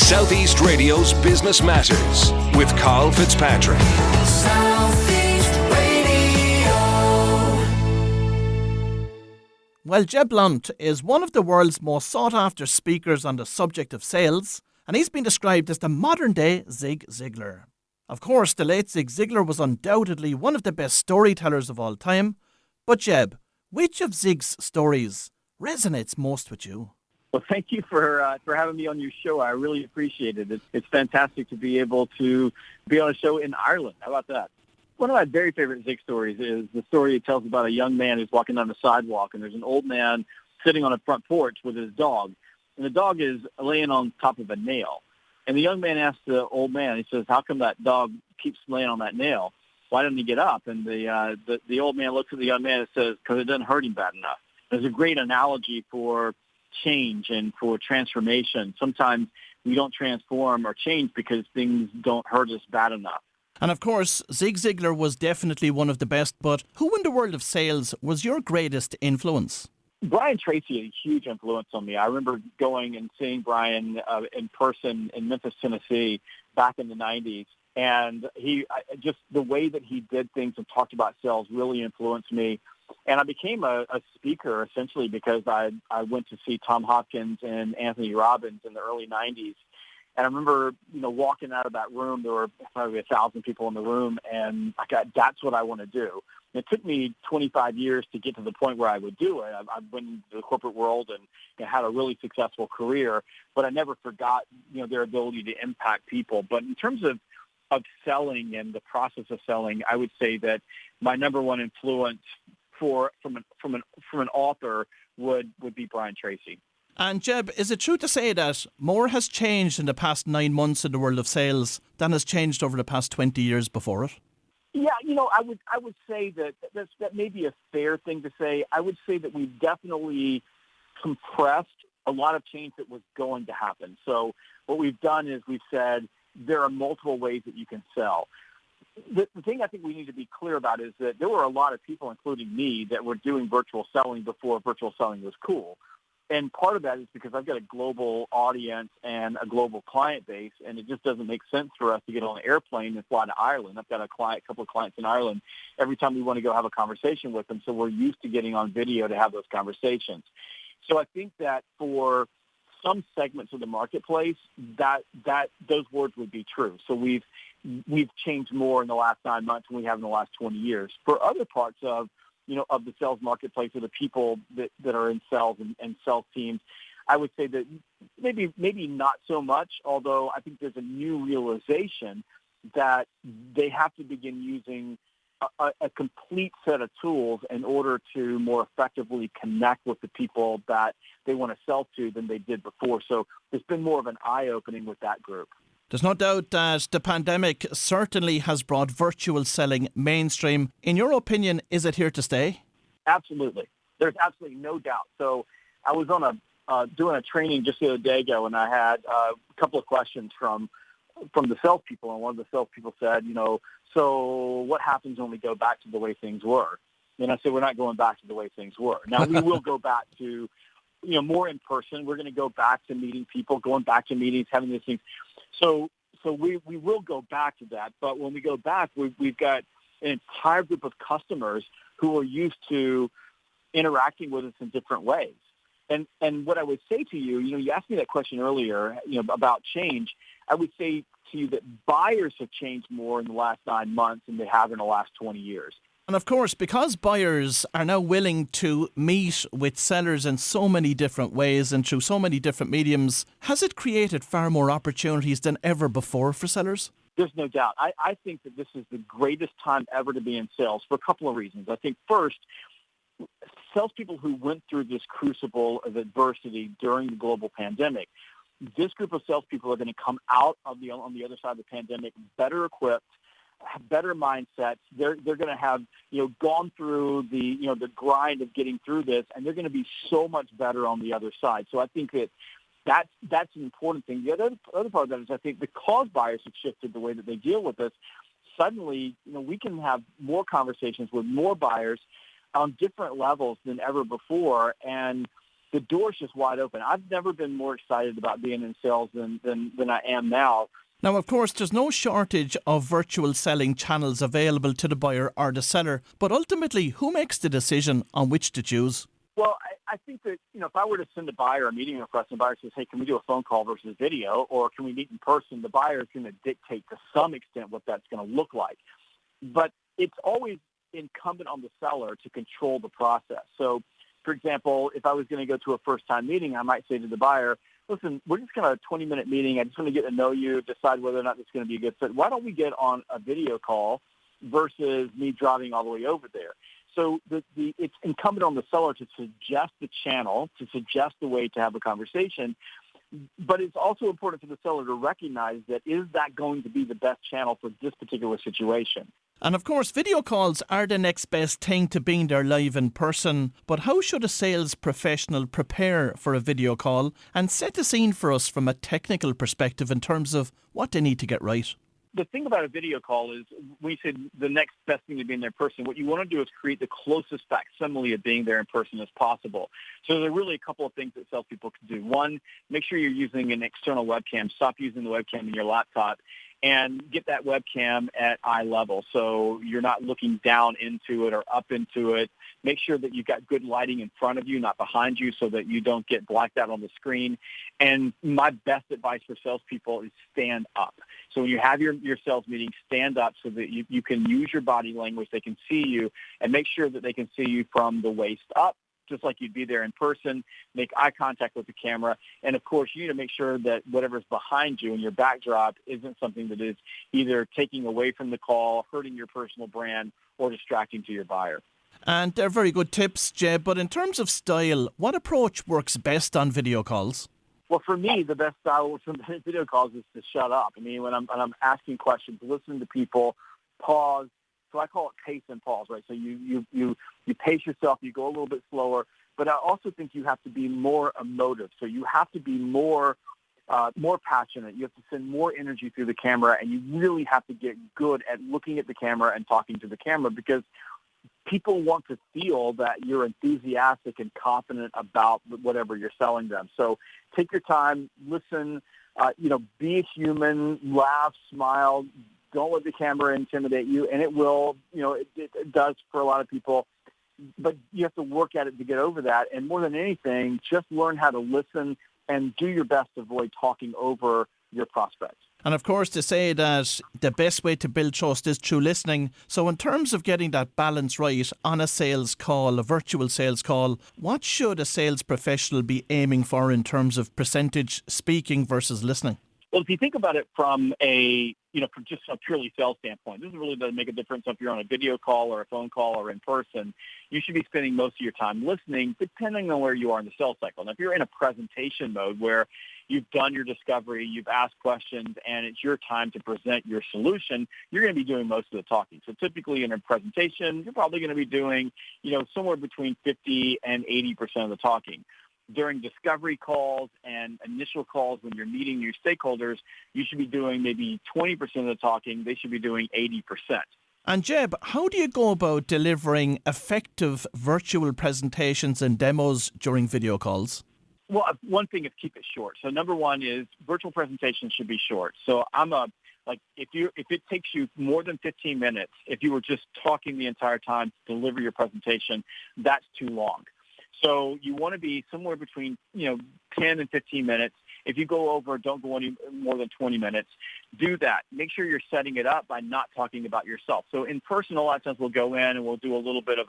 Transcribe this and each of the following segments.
Southeast Radio's Business Matters with Karl Fitzpatrick. Southeast Radio. Well, Jeb Blount is one of the world's most sought-after speakers on the subject of sales, and he's been described as the modern-day Zig Ziglar. Of course, the late Zig Ziglar was undoubtedly one of the best storytellers of all time. But Jeb, which of Zig's stories resonates most with you? Well, thank you for having me on your show. I really appreciate it. It's fantastic to be able to be on a show in Ireland. How about that? One of my very favorite Zig stories is the story it tells about a young man who's walking down the sidewalk, and there's an old man sitting on a front porch with his dog, and the dog is laying on top of a nail. And the young man asks the old man, he says, "How come that dog keeps laying on that nail? Why doesn't he get up?" And the old man looks at the young man and says, "Because it doesn't hurt him bad enough." There's a great analogy for change and for transformation. Sometimes we don't transform or change because things don't hurt us bad enough. And of course, Zig Ziglar was definitely one of the best, but who in the world of sales was your greatest influence? Brian Tracy had a huge influence on me. I remember going and seeing Brian in person in Memphis, Tennessee back in the 90s. And just the way that he did things and talked about sales really influenced me. And I became a speaker essentially because I went to see Tom Hopkins and Anthony Robbins in the early 90s. And I remember, walking out of that room, there were probably 1,000 people in the room, and that's what I want to do. And it took me 25 years to get to the point where I would do it. I went into the corporate world and had a really successful career, but I never forgot, their ability to impact people. But in terms of selling and the process of selling, I would say that my number one influence from an author would be Brian Tracy. And Jeb, is it true to say that more has changed in the past 9 months in the world of sales than has changed over the past 20 years before it? Yeah, I would say that may be a fair thing to say. I would say that we've definitely compressed a lot of change that was going to happen. So what we've done is we've said there are multiple ways that you can sell. The thing I think we need to be clear about is that there were a lot of people, including me, that were doing virtual selling before virtual selling was cool. And part of that is because I've got a global audience and a global client base, and it just doesn't make sense for us to get on an airplane and fly to Ireland. I've got a couple of clients in Ireland every time we want to go have a conversation with them, so we're used to getting on video to have those conversations. So I think that for some segments of the marketplace, that those words would be true. So we've changed more in the last 9 months than we have in the last 20 years. For other parts of the sales marketplace or the people that are in sales and sales teams, I would say that maybe not so much, although I think there's a new realization that they have to begin using a complete set of tools in order to more effectively connect with the people that they want to sell to than they did before. So there's been more of an eye-opening with that group. There's no doubt that the pandemic certainly has brought virtual selling mainstream. In your opinion, is it here to stay? Absolutely. There's absolutely no doubt. So I was on doing a training just the other day ago, and I had a couple of questions from the salespeople, and one of the salespeople said, so what happens when we go back to the way things were? And I said, we're not going back to the way things were. Now, we will go back to, more in person. We're going to go back to meeting people, going back to meetings, having these things. So we will go back to that. But when we go back, we've got an entire group of customers who are used to interacting with us in different ways. And what I would say to you, you asked me that question earlier, about change. I would say to you that buyers have changed more in the last 9 months than they have in the last 20 years. And of course, because buyers are now willing to meet with sellers in so many different ways and through so many different mediums, has it created far more opportunities than ever before for sellers? There's no doubt. I think that this is the greatest time ever to be in sales for a couple of reasons. I think first, salespeople who went through this crucible of adversity during the global pandemic, this group of salespeople are going to come out on the other side of the pandemic better equipped, have better mindsets. They're going to have gone through the grind of getting through this, and they're going to be so much better on the other side. So I think that's an important thing. The other part of that is I think because buyers have shifted the way that they deal with this, suddenly we can have more conversations with more buyers on different levels than ever before, and the door's just wide open. I've never been more excited about being in sales than I am now. Now, of course, there's no shortage of virtual selling channels available to the buyer or the seller, but ultimately, who makes the decision on which to choose? Well, I think that, if I were to send a buyer a meeting request and the buyer says, hey, can we do a phone call versus video, or can we meet in person, the buyer is going to dictate to some extent what that's going to look like. But it's always incumbent on the seller to control the process. So, for example, if I was going to go to a first-time meeting, I might say to the buyer, listen, we're just going to have a 20-minute meeting. I just want to get to know you, decide whether or not it's going to be a good fit. Why don't we get on a video call versus me driving all the way over there? So it's incumbent on the seller to suggest the channel, to suggest the way to have a conversation. But it's also important for the seller to recognize that is that going to be the best channel for this particular situation? And of course, video calls are the next best thing to being there live in person. But how should a sales professional prepare for a video call and set the scene for us from a technical perspective in terms of what they need to get right? The thing about a video call is we said the next best thing to being there in person. What you want to do is create the closest facsimile of being there in person as possible. So there are really a couple of things that salespeople can do. One, make sure you're using an external webcam. Stop using the webcam in your laptop and get that webcam at eye level so you're not looking down into it or up into it. Make sure that you've got good lighting in front of you, not behind you, so that you don't get blacked out on the screen. And my best advice for salespeople is stand up. So when you have your sales meeting, stand up so that you can use your body language, they can see you, and make sure that they can see you from the waist up, just like you'd be there in person. Make eye contact with the camera. And, of course, you need to make sure that whatever's behind you in your backdrop isn't something that is either taking away from the call, hurting your personal brand, or distracting to your buyer. And they're very good tips, Jeb, but in terms of style, what approach works best on video calls? Well, for me, the best style from video calls is to shut up. I mean, when I'm asking questions, listen to people, pause. So I call it pace and pause, right? So you pace yourself, you go a little bit slower, but I also think you have to be more emotive. So you have to be more passionate. You have to send more energy through the camera, and you really have to get good at looking at the camera and talking to the camera, because people want to feel that you're enthusiastic and confident about whatever you're selling them. So take your time, listen, be a human, laugh, smile. Don't let the camera intimidate you, and it will, it does for a lot of people, but you have to work at it to get over that. And more than anything, just learn how to listen and do your best to avoid talking over your prospects. And of course, they say that the best way to build trust is through listening. So in terms of getting that balance right on a sales call, a virtual sales call, what should a sales professional be aiming for in terms of percentage speaking versus listening? Well, if you think about it from from just a purely sales standpoint, this really doesn't make a difference if you're on a video call or a phone call or in person. You should be spending most of your time listening, depending on where you are in the sales cycle. Now, if you're in a presentation mode where you've done your discovery, you've asked questions, and it's your time to present your solution, you're going to be doing most of the talking. So typically in a presentation, you're probably going to be doing, somewhere between 50 and 80% of the talking. During discovery calls and initial calls when you're meeting your stakeholders, you should be doing maybe 20% of the talking. They should be doing 80%. And Jeb, how do you go about delivering effective virtual presentations and demos during video calls? Well, one thing is keep it short. So number one is virtual presentations should be short. So if it takes you more than 15 minutes, if you were just talking the entire time to deliver your presentation, that's too long. So you want to be somewhere between, 10 and 15 minutes. If you go over, don't go any more than 20 minutes. Do that. Make sure you're setting it up by not talking about yourself. So in person, a lot of times we'll go in and we'll do a little bit of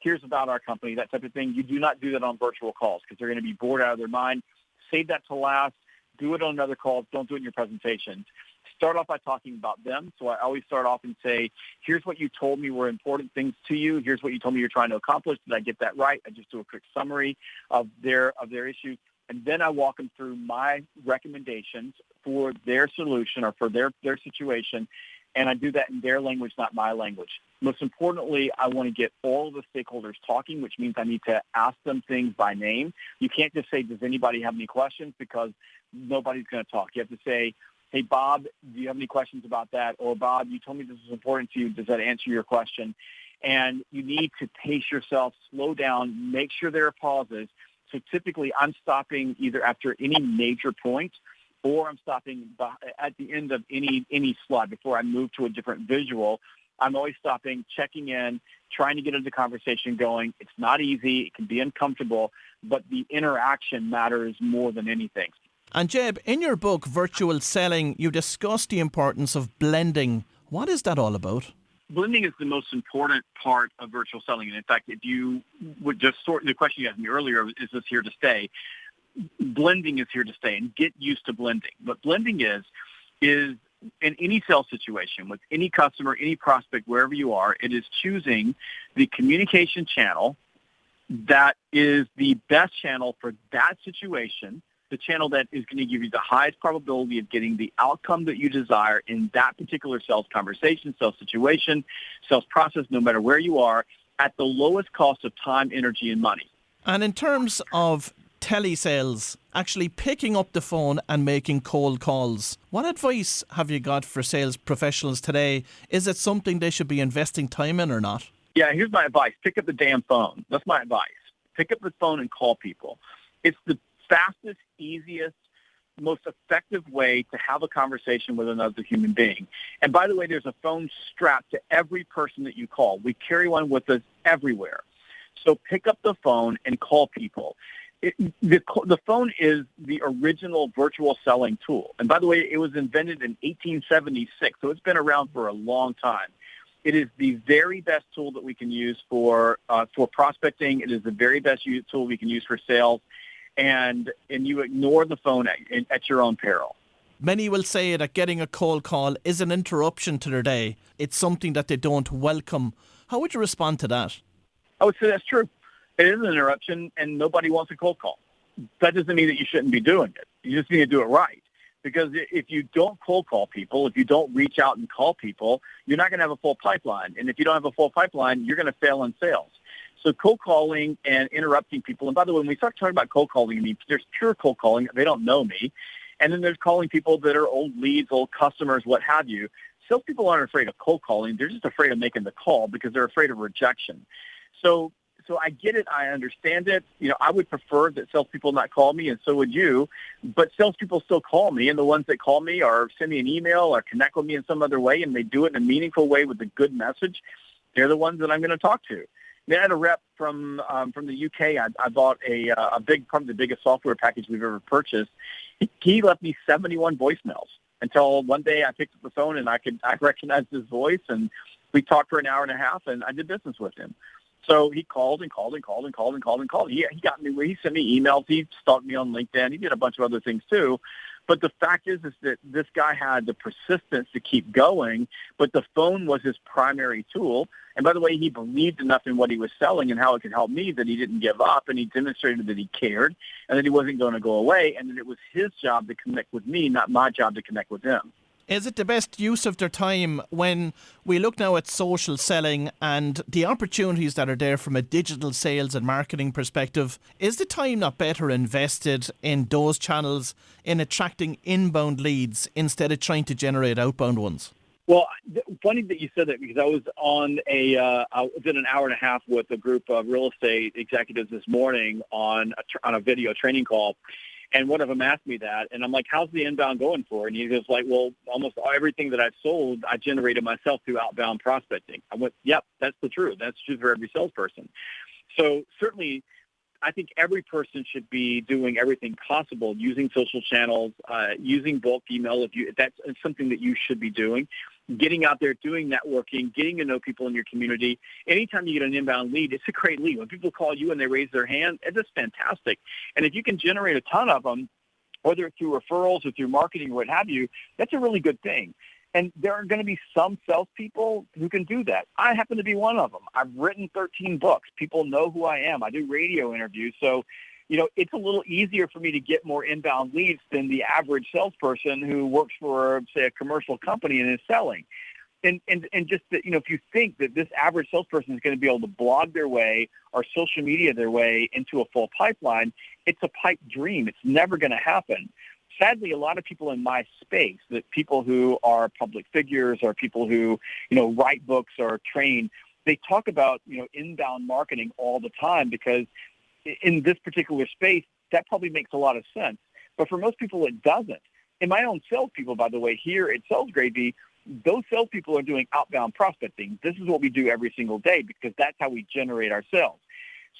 here's about our company, that type of thing. You do not do that on virtual calls because they're going to be bored out of their mind. Save that to last. Do it on another call. Don't do it in your presentations. Start off by talking about them. So I always start off and say, here's what you told me were important things to you. Here's what you told me you're trying to accomplish. Did I get that right? I just do a quick summary of their issues. And then I walk them through my recommendations for their solution or for their situation. And I do that in their language, not my language. Most importantly, I want to get all of the stakeholders talking, which means I need to ask them things by name. You can't just say, does anybody have any questions? Because nobody's going to talk. You have to say, hey, Bob, do you have any questions about that? Or, Bob, you told me this is important to you. Does that answer your question? And you need to pace yourself, slow down, make sure there are pauses So typically I'm stopping either after any major point or I'm stopping at the end of any slide before I move to a different visual. I'm always stopping, checking in, trying to get into conversation going. It's not easy. It can be uncomfortable, but the interaction matters more than anything. And Jeb, in your book, Virtual Selling, you discuss the importance of blending. What is that all about? Blending is the most important part of virtual selling. And in fact, if you would just sort the question you asked me earlier, is this here to stay? Blending is here to stay, and get used to blending. What blending is in any sales situation with any customer, any prospect, wherever you are, it is choosing the communication channel that is the best channel for that situation, the channel that is going to give you the highest probability of getting the outcome that you desire in that particular sales conversation, sales situation, sales process, no matter where you are, at the lowest cost of time, energy, and money. And in terms of telesales, actually picking up the phone and making cold calls, what advice have you got for sales professionals today? Is it something they should be investing time in or not? Yeah, here's my advice. Pick up the damn phone. That's my advice. Pick up the phone and call people. It's the fastest, easiest, most effective way to have a conversation with another human being. And by the way, there's a phone strapped to every person that you call. We carry one with us everywhere. So pick up the phone and call people. The phone is the original virtual selling tool. And by the way, it was invented in 1876, so it's been around for a long time. It is the very best tool that we can use for prospecting. It is the very best tool we can use for sales. And you ignore the phone at your own peril. Many will say that getting a cold call is an interruption to their day. It's something that they don't welcome. How would you respond to that? I would say that's true. It is an interruption, and nobody wants a cold call. That doesn't mean that you shouldn't be doing it. You just need to do it right. Because if you don't cold call people, if you don't reach out and call people, you're not going to have a full pipeline. And if you don't have a full pipeline, you're going to fail in sales. So cold calling and interrupting people, and by the way, when we start talking about cold calling, I mean, there's pure cold calling. They don't know me. And then there's calling people that are old leads, old customers, what have you. Salespeople aren't afraid of cold calling. They're just afraid of making the call because they're afraid of rejection. So I get it. I understand it. You know, I would prefer that salespeople not call me, and so would you. But salespeople still call me, and the ones that call me or send me an email or connect with me in some other way, and they do it in a meaningful way with a good message. They're the ones that I'm going to talk to. I had a rep from the UK. I bought probably the biggest software package we've ever purchased. He left me 71 voicemails until one day I picked up the phone and I recognized his voice, and we talked for an hour and a half, and I did business with him. So he called and called and called and called and called and called. He got me. He sent me emails. He stalked me on LinkedIn. He did a bunch of other things too. But the fact is that this guy had the persistence to keep going, but the phone was his primary tool. And by the way, he believed enough in what he was selling and how it could help me that he didn't give up, and he demonstrated that he cared and that he wasn't going to go away, and that it was his job to connect with me, not my job to connect with him. Is it the best use of their time when we look now at social selling and the opportunities that are there from a digital sales and marketing perspective? Is the time not better invested in those channels in attracting inbound leads instead of trying to generate outbound ones? Well, funny that you said that, because I was on I did an hour and a half with a group of real estate executives this morning on a video training call. And one of them asked me that, and I'm like, how's the inbound going for? And he was like, well, almost everything that I've sold, I generated myself through outbound prospecting. I went, yep, that's the truth. That's true for every salesperson. So certainly, I think every person should be doing everything possible, using social channels, using bulk email. If that's something that you should be doing, getting out there, doing networking, getting to know people in your community. Anytime you get an inbound lead, it's a great lead. When people call you and they raise their hand, it's just fantastic. And if you can generate a ton of them, whether it's through referrals or through marketing or what have you, that's a really good thing. And there are going to be some salespeople who can do that. I happen to be one of them. I've written 13 books. People know who I am. I do radio interviews. So, it's a little easier for me to get more inbound leads than the average salesperson who works for, say, a commercial company and is selling. And just that, if you think that this average salesperson is going to be able to blog their way or social media their way into a full pipeline, it's a pipe dream. It's never going to happen. Sadly, a lot of people in my space, that people who are public figures or people who, write books or train, they talk about, inbound marketing all the time, because in this particular space, that probably makes a lot of sense. But for most people, it doesn't. And my own salespeople, by the way, here at Sales Gravy, those salespeople are doing outbound prospecting. This is what we do every single day because that's how we generate our sales.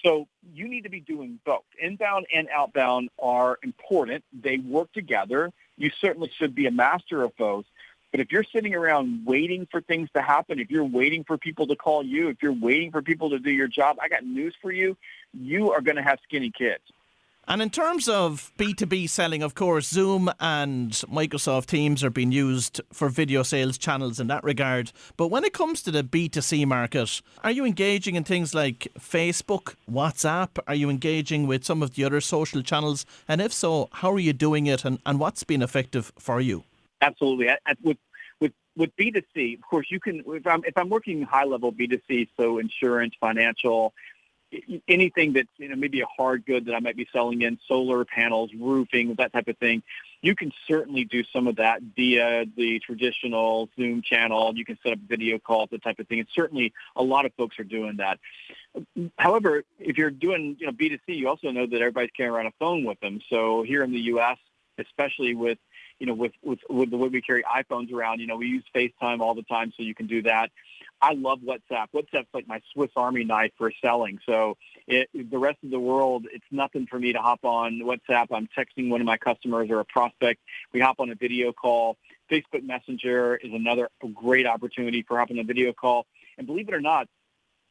So you need to be doing both. Inbound and outbound are important. They work together. You certainly should be a master of both. But if you're sitting around waiting for things to happen, if you're waiting for people to call you, if you're waiting for people to do your job, I got news for you. You are going to have skinny kids. And in terms of B2B selling, of course, Zoom and Microsoft Teams are being used for video sales channels in that regard. But when it comes to the B2C market, are you engaging in things like Facebook, WhatsApp? Are you engaging with some of the other social channels? And if so, how are you doing it and what's been effective for you? Absolutely. With B2C, of course, you can, if I'm working high level B2C, so insurance, financial, anything that's maybe a hard good that I might be selling in, solar panels, roofing, that type of thing, you can certainly do some of that via the traditional Zoom channel. You can set up video calls, that type of thing. And certainly a lot of folks are doing that. However, if you're doing B2C, you also know that everybody's carrying around a phone with them. So here in the U.S., especially with the way we carry iPhones around, we use FaceTime all the time, so you can do that. I love WhatsApp. WhatsApp's like my Swiss Army knife for selling. So the rest of the world, it's nothing for me to hop on WhatsApp. I'm texting one of my customers or a prospect. We hop on a video call. Facebook Messenger is another great opportunity for hopping on a video call. And believe it or not,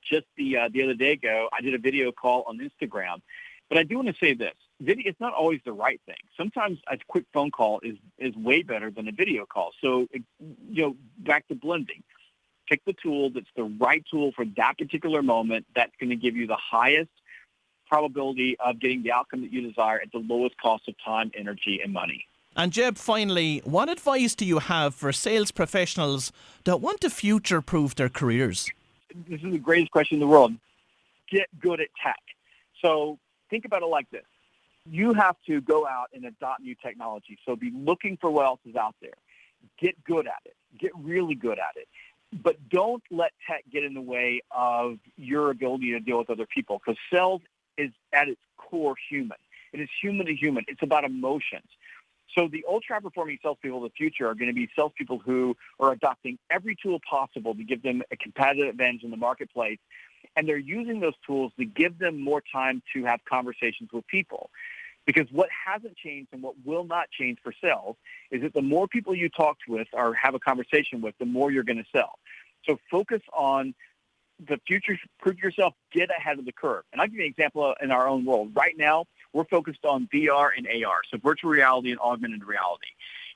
just the other day ago, I did a video call on Instagram. But I do want to say this. Video, it's not always the right thing. Sometimes a quick phone call is way better than a video call. So, back to blending. Pick the tool that's the right tool for that particular moment that's going to give you the highest probability of getting the outcome that you desire at the lowest cost of time, energy, and money. And Jeb, finally, what advice do you have for sales professionals that want to future-proof their careers? This is the greatest question in the world. Get good at tech. So think about it like this. You have to go out and adopt new technology. So be looking for what else is out there. Get good at it. Get really good at it. But don't let tech get in the way of your ability to deal with other people, because sales is at its core human. It is human to human. It's about emotions. So the ultra-performing salespeople of the future are going to be salespeople who are adopting every tool possible to give them a competitive advantage in the marketplace, and they're using those tools to give them more time to have conversations with people. Because what hasn't changed and what will not change for sales is that the more people you talk with or have a conversation with, the more you're going to sell. So focus on the future, prove yourself, get ahead of the curve. And I'll give you an example in our own world. Right now, we're focused on VR and AR, so virtual reality and augmented reality.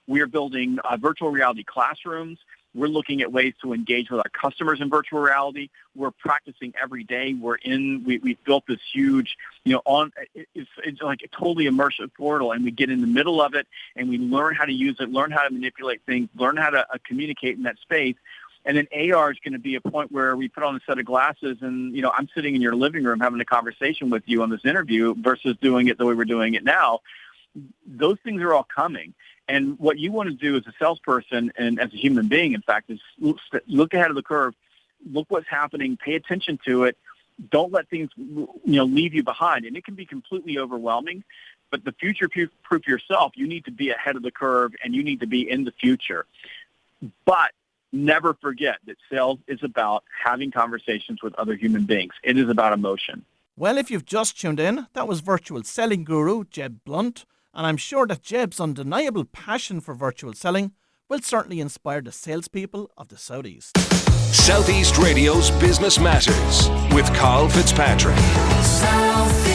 We are building virtual reality classrooms. We're looking at ways to engage with our customers in virtual reality. We're practicing every day. We've built this huge, it's like a totally immersive portal, and we get in the middle of it, and we learn how to use it, learn how to manipulate things, learn how to communicate in that space. And then AR is going to be a point where we put on a set of glasses, and I'm sitting in your living room having a conversation with you on this interview versus doing it the way we're doing it now. Those things are all coming. And what you want to do as a salesperson and as a human being, in fact, is look ahead of the curve, look what's happening, pay attention to it. Don't let things, leave you behind. And it can be completely overwhelming. But the future-proof yourself, you need to be ahead of the curve, and you need to be in the future. But never forget that sales is about having conversations with other human beings. It is about emotion. Well, if you've just tuned in, that was virtual selling guru Jeb Blount. And I'm sure that Jeb's undeniable passion for virtual selling will certainly inspire the salespeople of the Southeast. Southeast Radio's Business Matters with Karl Fitzpatrick. Southeast.